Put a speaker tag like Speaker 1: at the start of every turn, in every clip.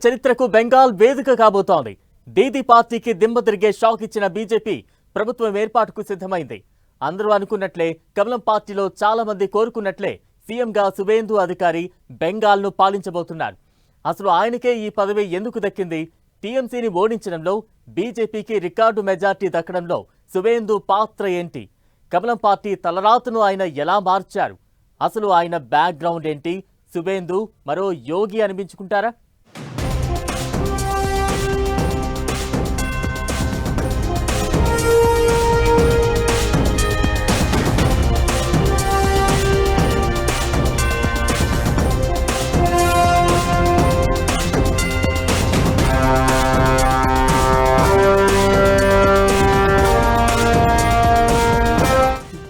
Speaker 1: చరిత్రకు బెంగాల్ వేదిక కాబోతోంది. దీదీ పార్టీకి దిమ్మ తిరిగే షాక్ ఇచ్చిన బీజేపీ ప్రభుత్వం ఏర్పాటుకు సిద్ధమైంది. అందరూ అనుకున్నట్లే కమలం పార్టీలో చాలా మంది కోరుకున్నట్లే సీఎంగా సువేందు అధికారి బెంగాల్ను పాలించబోతున్నారు. అసలు ఆయనకే ఈ పదవి ఎందుకు దక్కింది? టీఎంసీని ఓడించడంలో బీజేపీకి రికార్డు మెజార్టీ దక్కడంలో సువేందు పాత్ర ఏంటి? కమలం పార్టీ తలరాతను ఆయన ఎలా మార్చారు? అసలు ఆయన బ్యాక్గ్రౌండ్ ఏంటి? సువేందు మరో యోగి అనిపించుకుంటారా?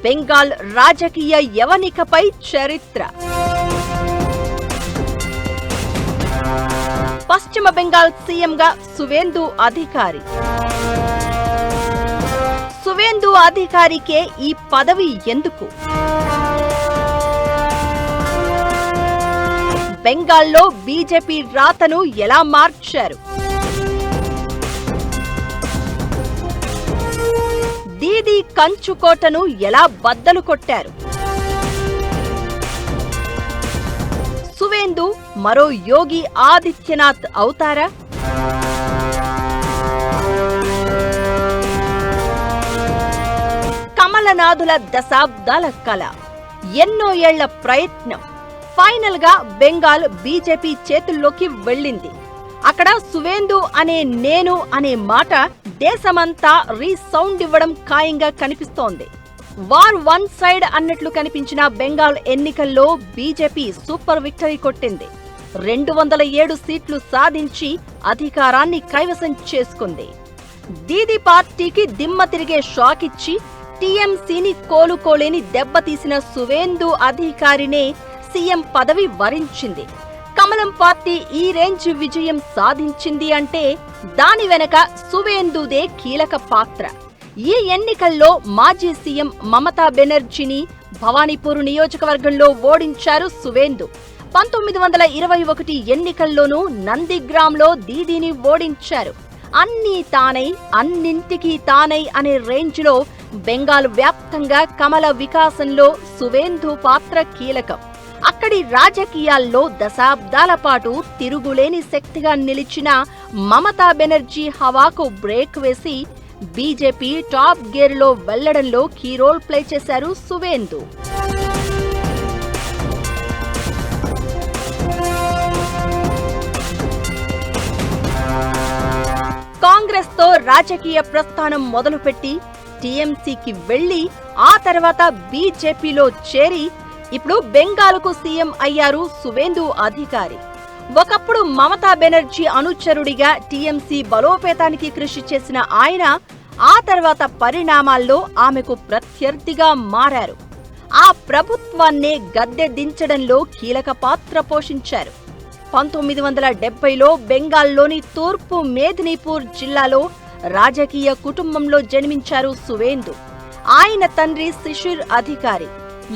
Speaker 2: బెంగాల్ రాజకీయ యవనికపై చరిత్ర. పశ్చిమ బెంగాల్ సీఎంగా సువేందు అధికారి. సువేందు అధికారికే ఈ పదవి ఎందుకు? బెంగాల్లో బీజేపీ రాతను ఎలా మార్చారు? దీదీ కంచుకోటను ఎలా బద్దలు కొట్టారు? సువేందు మరో యోగి ఆదిత్యనాథ్ అవుతారా? కమలనాథుల దశాబ్దాల కళ, ఎన్నో ఏళ్ల ప్రయత్నం, ఫైనల్ గా బెంగాల్ బీజేపీ చేతుల్లోకి వెళ్ళింది. అక్కడ సువేందు అనే నేను అనే మాట దేశమంతా రీసౌండ్ ఇవ్వడం ఖాయంగా కనిపిస్తోంది. వార్ వన్ సైడ్ అన్నట్లు కనిపించిన బెంగాల్ ఎన్నికల్లో బీజేపీ సూపర్ విక్టరీ కొట్టింది. 207 సీట్లు సాధించి అధికారాన్ని కైవసం చేసుకుంది. దీదీ పార్టీకి దిమ్మ తిరిగే షాక్ ఇచ్చి టీఎంసీని కోలుకోలేని దెబ్బతీసిన సువేందు అధికారినే సీఎం పదవి వరించింది. కమలం పార్టీ ఈ రేంజ్ విజయం సాధించింది అంటే దాని వెనక సువేందుదే కీలక పాత్ర. ఈ ఎన్నికల్లో మాజీ సీఎం మమతా బెనర్జీని భవానీపూర్ నియోజకవర్గంలో ఓడించారు సువేందు. 1921 ఎన్నికల్లోనూ నందిగ్రామ్లో దీదీని ఓడించారు. అన్నీ తానై అన్నింటికీ తానై అనే రేంజ్లో బెంగాల్ వ్యాప్తంగా కమల వికాసంలో సువేందు పాత్ర కీలకం. అక్కడి రాజకీయాల్లో దశాబ్దాల పాటు తిరుగులేని శక్తిగా నిలిచిన మమతా బెనర్జీ హవాకు బ్రేక్ వేసి బీజేపీ టాప్ గేర్లో వెళ్లడంలో కీ రోల్ ప్లే చేశారు సువేందు. కాంగ్రెస్ తో రాజకీయ ప్రస్థానం మొదలుపెట్టి టీఎంసీకి వెళ్లి ఆ తర్వాత బీజేపీలో చేరి ఇప్పుడు బెంగాల్కు సీఎం అయ్యారు సువేందు అధికారి. ఒకప్పుడు మమతా బెనర్జీ అనుచరుడిగా టీఎంసీ బలోపేతానికి కృషి చేసిన ఆయన ఆ తర్వాత పరిణామాల్లో ఆమెకు ప్రత్యర్థిగా మారారు. ఆ ప్రభుత్వాన్నే గద్దె దించడంలో కీలక పాత్ర పోషించారు. 1970లో బెంగాల్లోని తూర్పు మేదినీపూర్ జిల్లాలో రాజకీయ కుటుంబంలో జన్మించారు సువేందు. ఆయన తండ్రి శిశిర్ అధికారి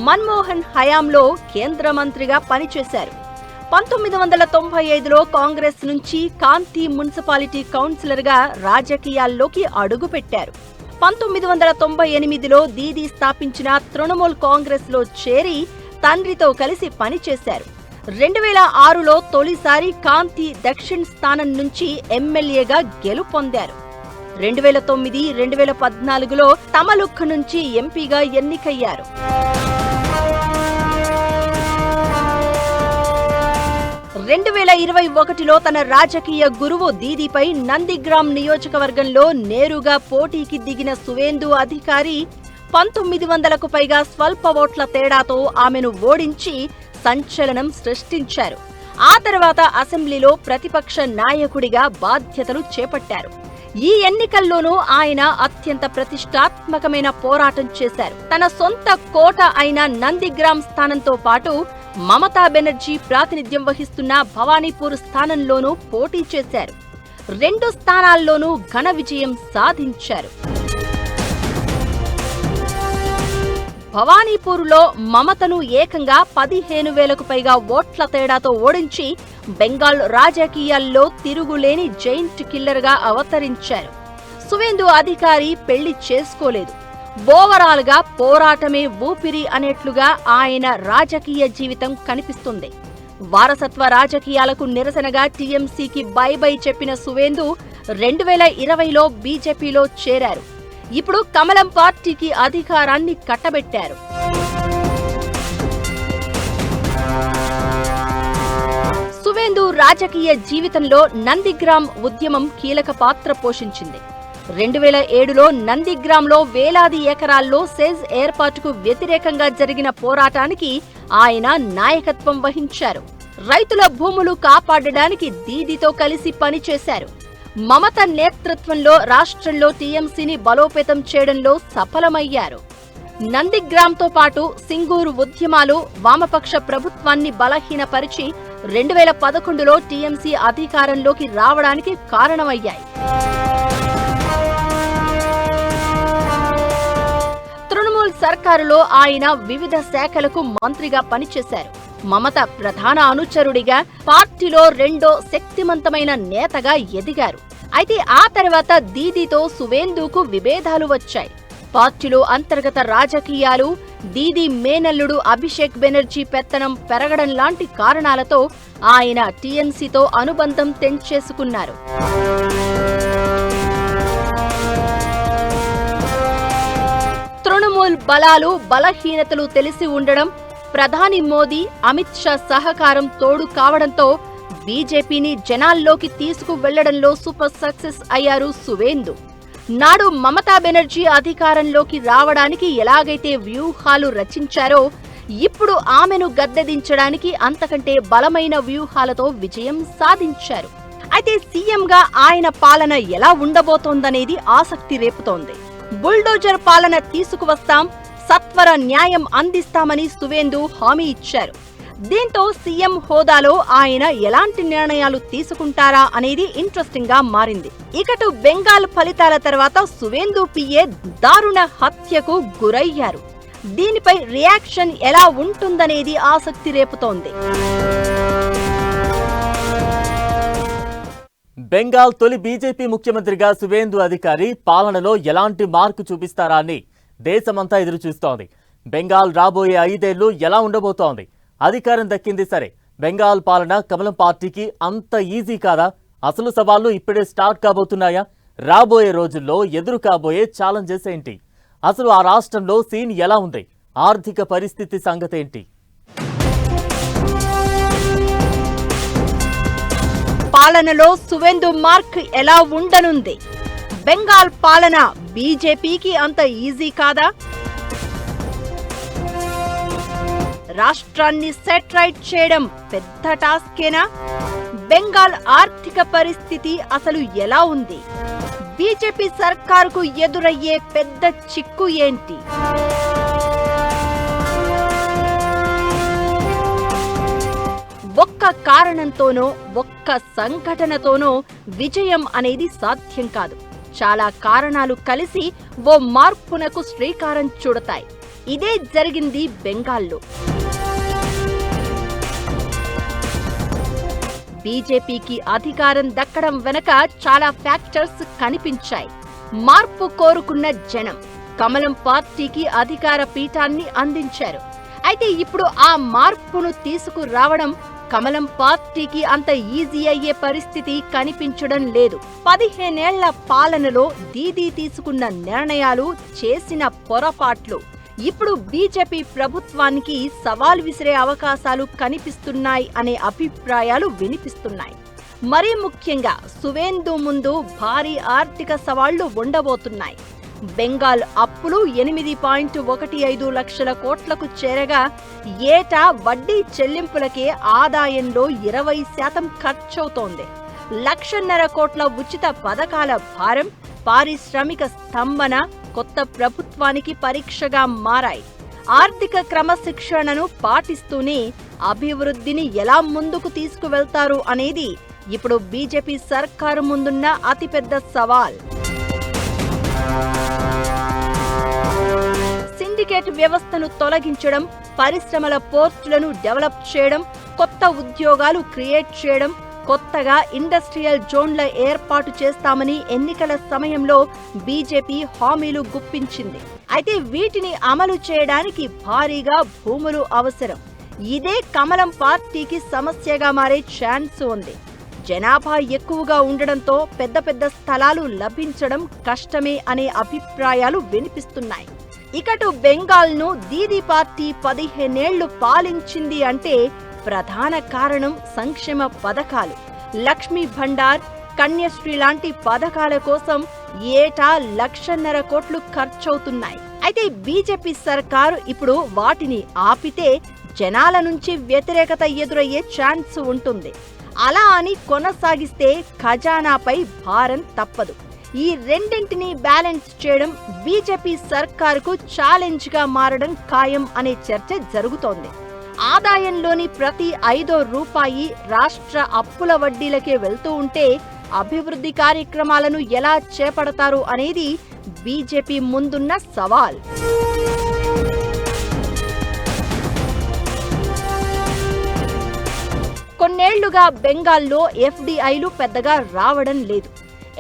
Speaker 2: మన్మోహన్ హయాంలో కేంద్ర మంత్రిగా పనిచేశారు. 1995లో కాంగ్రెస్ నుంచి కాంతి మున్సిపాలిటీ కౌన్సిలర్గా రాజకీయాల్లోకి అడుగుపెట్టారు. 1998లో దీదీ స్థాపించిన తృణమూల్ కాంగ్రెస్లో చేరి తండ్రితో కలిసి పనిచేశారు. 2006లో తొలిసారి కాంతి దక్షిణ్ స్థానం నుంచి ఎమ్మెల్యేగా గెలుపొందారు. 2009, 2014లో తమలుక్ నుంచి ఎంపీగా ఎన్నికయ్యారు. 2021లో తన రాజకీయ గురువు దీదీపై నందిగ్రామ్ నియోజకవర్గంలో నేరుగా పోటీకి దిగిన సువేందు అధికారి 1900కు పైగా స్వల్ప ఓట్ల తేడాతో ఆమెను ఓడించి సంచలనం సృష్టించారు. ఆ తర్వాత అసెంబ్లీలో ప్రతిపక్ష నాయకుడిగా బాధ్యతలు చేపట్టారు. ఈ ఎన్నికల్లోనూ ఆయన అత్యంత ప్రతిష్టాత్మకమైన పోరాటం చేశారు. తన సొంత కోట అయిన నందిగ్రామ్ స్థానంతో పాటు మమతా బెనర్జీ ప్రాతినిధ్యం వహిస్తున్న భవానీపూర్ స్థానంలోనూ పోటీ చేశారు. 2 స్థానాల్లోనూ ఘన విజయం సాధించారు. భవానీపూర్లో మమతను ఏకంగా 15,000కు పైగా ఓట్ల తేడాతో ఓడించి బెంగాల్ రాజకీయాల్లో తిరుగులేని జైంట్ కిల్లర్గా అవతరించారు. సువేందు అధికారి పెళ్లి చేసుకోలేదు. ఓవరాల్ గా పోరాటమే ఊపిరి అనేట్లుగా ఆయన రాజకీయ జీవితం కనిపిస్తుంది. వారసత్వ రాజకీయాలకు నిరసనగా టీఎంసీకి బై బై చెప్పిన సువేందు 2020లో బీజేపీలో చేరారు. ఇప్పుడు కమలం పార్టీకి అధికారాన్ని కట్టబెట్టారు. సువేందు రాజకీయ జీవితంలో నందిగ్రామ్ ఉద్యమం కీలక పాత్ర పోషించింది. 2007లో నందిగ్రామ్లో వేలాది ఎకరాల్లో సెజ్ ఏర్పాటుకు వ్యతిరేకంగా జరిగిన పోరాటానికి ఆయన నాయకత్వం వహించారు. రైతుల భూములు కాపాడడానికి దీదీతో కలిసి పనిచేశారు. మమత నేతృత్వంలో రాష్ట్రంలో టీఎంసీని బలోపేతం చేయడంలో సఫలమయ్యారు. నందిగ్రామ్తో పాటు సింగూరు ఉద్యమాలు వామపక్ష ప్రభుత్వాన్ని బలహీనపరిచి 2011లో టీఎంసీ అధికారంలోకి రావడానికి కారణమయ్యాయి. తృణమూల్ సర్కారులో ఆయన వివిధ శాఖలకు మంత్రిగా పనిచేశారు. మమత ప్రధాన అనుచరుడిగా పార్టీలో రెండో శక్తిమంతమైన నేతగా ఎదిగారు. అయితే ఆ తర్వాత దీదీతో సువేందుకు విభేదాలు వచ్చాయి. పార్టీలో అంతర్గత రాజకీయాలు, దీదీ మేనల్లుడు అభిషేక్ బెనర్జీ పెత్తనం పెరగడం లాంటి కారణాలతో ఆయన టీఎంసీతో అనుబంధం తెంచేసుకున్నారు. తృణమూల్ బలాలు బలహీనతలు తెలిసి ఉండడం, ప్రధాని మోదీ, అమిత్ షా సహకారం తోడు కావడంతో బీజేపీని జనాల్లోకి తీసుకువెళ్లడంలో సూపర్ సక్సెస్ అయ్యారు సువేందు. నాడు మమతా బెనర్జీ అధికారంలోకి రావడానికి ఎలాగైతే వ్యూహాలు రచించారో, ఇప్పుడు ఆమెను గద్దెదించడానికి అంతకంటే బలమైన వ్యూహాలతో విజయం సాధించారు. అయితే సీఎంగా ఆయన పాలన ఎలా ఉండబోతోందనేది ఆసక్తి రేపుతోంది. బుల్డోజర్ పాలన తీసుకువస్తాం, సత్వర న్యాయం అందిస్తామని సువేందు హామీ ఇచ్చారు. దీంతో సీఎం హోదాలో ఆయన ఎలాంటి నిర్ణయాలు తీసుకుంటారా అనేది ఇంట్రెస్టింగ్ గా మారింది. ఇకటు బెంగాల్ ఫలితాల తర్వాత సువేందు పిఏ దారుణ హత్యకు గురయ్యారు. దీనిపై రియాక్షన్ ఎలా ఉంటుందనేది ఆసక్తి రేపుతోంది.
Speaker 1: బెంగాల్ తొలి బీజేపీ ముఖ్యమంత్రిగా సువేందు అధికారి పాలనలో ఎలాంటి మార్పు చూపిస్తారా అని దేశమంతా ఎదురు చూస్తోంది. బెంగాల్ రాబోయే 5 ఏళ్లు ఎలా ఉండబోతోంది? అధికారం దక్కింది సరే, బెంగాల్ పాలన కమలం పార్టీకి అంత ఈజీ కాదా? అసలు సవాళ్లు ఇప్పుడే స్టార్ట్ కాబోతున్నాయా? రాబోయే రోజుల్లో ఎదురు కాబోయే ఛాలెంజెస్ ఏంటి? అసలు ఆ రాష్ట్రంలో సీన్ ఎలా ఉంది? ఆర్థిక పరిస్థితి సంగతేంటి?
Speaker 2: పాలనలో సువేందు మార్క్ ఎలా ఉండనుంది? బెంగాల్ పాలన బీజేపీకి అంత ఈజీ కాదా? రాష్ట్రాన్ని సెటరైట్ చేయడం పెద్ద టాస్కేనా? బెంగాల్ ఆర్థిక పరిస్థితి అసలు ఎలా ఉంది? బీజేపీ సర్కారుకు ఎదురయ్యే పెద్ద చిక్కు ఏంటి? ఒక్క కారణంతోనో, ఒక్క సంఘటనతోనో విజయం అనేది సాధ్యం కాదు. చాలా కారణాలు కలిసి ఓ మార్పునకు శ్రీకారం చుడతాయి. ఇదే జరిగింది బెంగాల్లో. బీజేపీకి అధికారం దక్కడం వెనక చాలా ఫ్యాక్టర్స్ కనిపించాయి. మార్పు కోరుకున్న జనం కమలం పార్టీకి అధికార పీఠాన్ని అందించారు. అయితే ఇప్పుడు ఆ మార్పును తీసుకురావడం కమలం పార్టీకి అంత ఈజీ అయ్యే పరిస్థితి కనిపించడం లేదు. 15 ఏళ్ల పాలనలో దీదీ తీసుకున్న నిర్ణయాలు, చేసిన పొరపాట్లు ఇప్పుడు బీజేపీ ప్రభుత్వానికి సవాల్ విసిరే అవకాశాలు కనిపిస్తున్నాయి అనే అభిప్రాయాలు వినిపిస్తున్నాయి. మరీ ముఖ్యంగా సువేందు ముందు భారీ ఆర్థిక సవాళ్లు ఉండబోతున్నాయి. బెంగాల్ అప్పులు 8.15 లక్షల కోట్లకు చేరగా ఏటా వడ్డీ చెల్లింపులకే ఆదాయంలో 20% ఖర్చవుతోంది. 1.5 కోట్ల ఉచిత పథకాల భారం, పారిశ్రామిక స్తంభన కొత్త ప్రభుత్వానికి పరీక్షగా మారాయి. ఆర్థిక క్రమశిక్షణను పాటిస్తూనే అభివృద్ధిని ఎలా ముందుకు తీసుకువెళ్తారు అనేది ఇప్పుడు బీజేపీ సర్కారు ముందున్న అతిపెద్ద సవాల్. సిండికేట్ వ్యవస్థను తొలగించడం, పరిశ్రమల పోర్టులను డెవలప్ చేయడం, కొత్త ఉద్యోగాలు క్రియేట్ చేయడం, కొత్తగా ఇండస్ట్రియల్ జోన్ల ఏర్పాటు చేస్తామని ఎన్నికల సమయంలో బీజేపీ హామీలు గుప్పించింది. అయితే వీటిని అమలు చేయడానికి భారీగా భూములు అవసరం. ఇదే కమలం పార్టీకి సమస్యగా మారే ఛాన్స్ ఉంది. జనాభా ఎక్కువగా ఉండడంతో పెద్ద పెద్ద స్థలాలు లభించడం కష్టమే అనే అభిప్రాయాలు వినిపిస్తున్నాయి. ఇకటు బెంగాల్ను దీదీ పార్టీ 15 ఏళ్లు పాలించింది అంటే ప్రధాన కారణం సంక్షేమ పథకాలు. లక్ష్మీ భండార్, కన్యశ్రీ లాంటి పథకాల కోసం ఏటా 1,50,000 కోట్లు ఖర్చవుతున్నాయి. అయితే బీజేపీ సర్కారు ఇప్పుడు వాటిని ఆపితే జనాల నుంచి వ్యతిరేకత ఎదురయ్యే ఛాన్స్ ఉంటుంది. అలా అని కొనసాగిస్తే ఖజానాపై భారం తప్పదు. ఈ రెండింటినీ బ్యాలెన్స్ చేయడం బీజేపీ సర్కారుకు ఛాలెంజ్ గా మారడం ఖాయం అనే చర్చ జరుగుతోంది. ఆదాయంలోని ప్రతి 5వ రూపాయి రాష్ట్ర అప్పుల వడ్డీలకే వెళ్తూ ఉంటే అభివృద్ధి కార్యక్రమాలను ఎలా చేపడతారు అనేది బీజేపీ ముందున్న సవాల్. కొన్నేళ్లుగా బెంగాల్లో ఎఫ్డీఐలు పెద్దగా రావడం లేదు.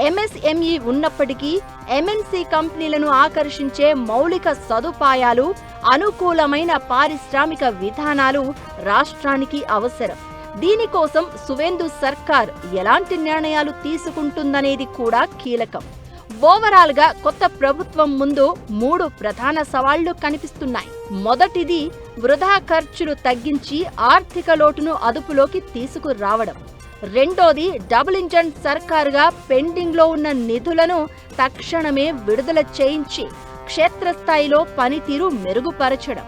Speaker 2: ఎంఎస్ఎంఈ ఉన్నప్పటికీ ఎంఎన్సీ కంపెనీలను ఆకర్షించే మౌలిక సదుపాయాలు, అనుకూలమైన పారిశ్రామిక విధానాలు రాష్ట్రానికి అవసరం. దీనికోసం సువేందు సర్కార్ ఎలాంటి నిర్ణయాలు తీసుకుంటుందనేది కూడా కీలకం. ఓవరాల్ గా కొత్త ప్రభుత్వం ముందు 3 ప్రధాన సవాళ్లు కనిపిస్తున్నాయి. మొదటిది వృధా ఖర్చులు తగ్గించి ఆర్థిక లోటును అదుపులోకి తీసుకురావడం. రెండోది డబుల్ ఇంజన్ సర్కారుగా పెండింగ్ లో ఉన్న నిధులను తక్షణమే విడుదల చేయించి క్షేత్రస్థాయిలో పనితీరు మెరుగుపరచడం.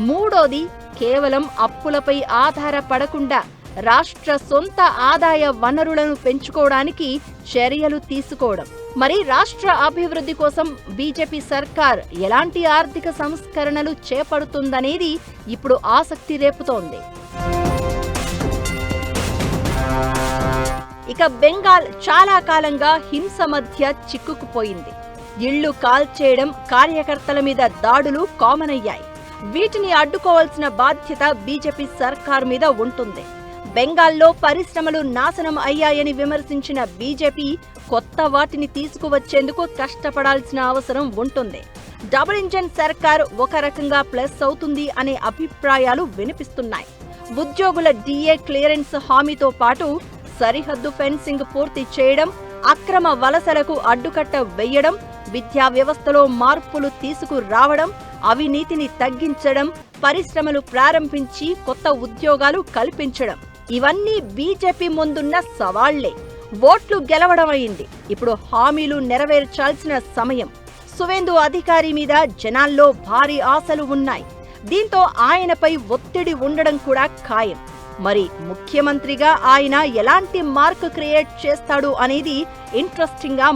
Speaker 2: మూడోది కేవలం అప్పులపై ఆధారపడకుండా రాష్ట్ర సొంత ఆదాయ వనరులను పెంచుకోవడానికి చర్యలు తీసుకోవడం. మరి రాష్ట్ర అభివృద్ధి కోసం బీజేపీ సర్కార్ ఎలాంటి ఆర్థిక సంస్కరణలు చేపడుతుందనేది ఇప్పుడు ఆసక్తి రేపుతోంది. ఇక బెంగాల్ చాలా కాలంగా హింస మధ్య చిక్కుకుపోయింది. ఇళ్లు కాల్చేయడం, కార్యకర్తల మీద దాడులు కామన్ అయ్యాయి. వీటిని అడ్డుకోవాల్సిన బాధ్యత బీజేపీ సర్కార్ మీద ఉంటుంది. బెంగాల్లో పరిశ్రమలు నాశనం అయ్యాయని విమర్శించిన బీజేపీ కొత్త వాటిని తీసుకువచ్చేందుకు కష్టపడాల్సిన అవసరం ఉంటుంది. డబుల్ ఇంజన్ సర్కార్ ఒక రకంగా ప్లస్ అవుతుంది అనే అభిప్రాయాలు వినిపిస్తున్నాయి. ఉద్యోగుల డిఏ క్లియరెన్స్ హామీతో పాటు సరిహద్దు ఫెన్సింగ్ పూర్తి చేయడం, అక్రమ వలసలకు అడ్డుకట్ట వేయడం, విద్యా వ్యవస్థలో మార్పులు తీసుకురావడం, అవినీతిని తగ్గించడం, పరిశ్రమలు ప్రారంభించి కొత్త ఉద్యోగాలు కల్పించడం ఇవన్నీ బీజేపీ ముందున్న సవాళ్లే. ఓట్లు గెలవడం అయింది, ఇప్పుడు హామీలు నెరవేర్చాల్సిన సమయం. సువేందు అధికారి మీద జనాల్లో భారీ ఆశలు ఉన్నాయి. దీంతో ఆయనపై ఒత్తిడి ఉండడం కూడా ఖాయం. మరి ముఖ్యమంత్రిగా ఆయన ఎలాంటి మార్క్ క్రియేట్ చేస్తాడు అనేది ఇంట్రెస్టింగ్ గా